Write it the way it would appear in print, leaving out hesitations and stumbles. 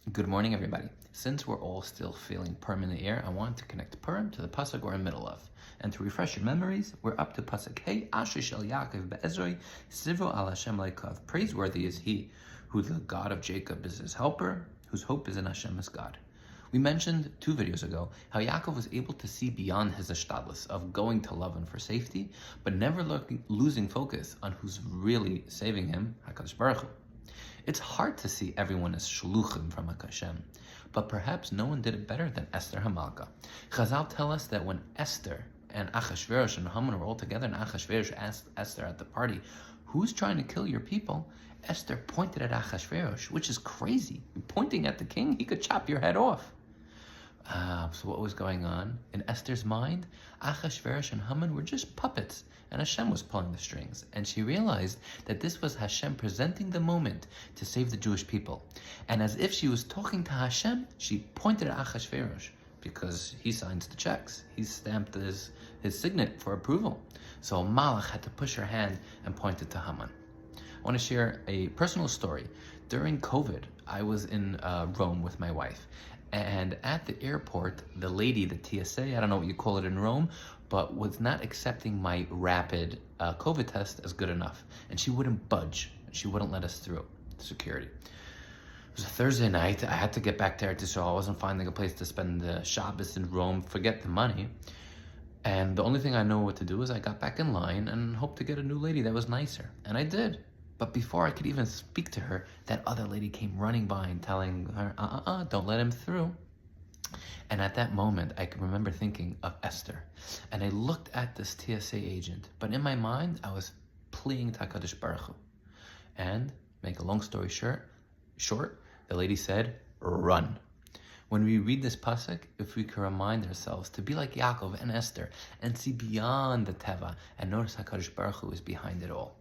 Good morning, everybody. Since we're all still feeling Purim in the air, I want to connect Purim to the Posuk we're in the middle of. And to refresh your memories, we're up to Posuk Hey, Asher Shel Yaakov Be'ezroi, Sivro al Hashem Leikav. Praiseworthy is he, who the God of Jacob is his helper, whose hope is in Hashem as God. We mentioned 2 videos ago how Yaakov was able to see beyond his ashtadlus of going to Lavan for safety, but never losing focus on who's really saving him, HaKadosh Baruch Hu. It's hard to see everyone as shluchim from Hashem, but perhaps no one did it better than Esther Hamalka. Chazal tell us that when Esther and Achashverosh and Haman were all together and Achashverosh asked Esther at the party, "Who's trying to kill your people?" Esther pointed at Achashverosh, which is crazy. Pointing at the king, he could chop your head off. So what was going on? In Esther's mind, Achashverosh and Haman were just puppets, and Hashem was pulling the strings. And she realized that this was Hashem presenting the moment to save the Jewish people. And as if she was talking to Hashem, she pointed at Achashverosh, because he signs the checks. He stamped his signet for approval. So Malach had to push her hand and point it to Haman. I want to share a personal story. During COVID, I was in Rome with my wife. And at the airport, the lady, the TSA, I don't know what you call it in Rome, but was not accepting my rapid COVID test as good enough. And she wouldn't budge. She wouldn't let us through security. It was a Thursday night. I had to get back there to Israel. I wasn't finding a place to spend the Shabbos in Rome. Forget the money. And the only thing I know what to do is I got back in line and hoped to get a new lady that was nicer. And I did. But before I could even speak to her, that other lady came running by and telling her, don't let him through. And at that moment, I can remember thinking of Esther. And I looked at this TSA agent, but in my mind, I was pleading to HaKadosh Baruch Hu. And, make a long story short, the lady said, run. When we read this pasuk, if we can remind ourselves to be like Yaakov and Esther and see beyond the teva and notice HaKadosh Baruch Hu is behind it all.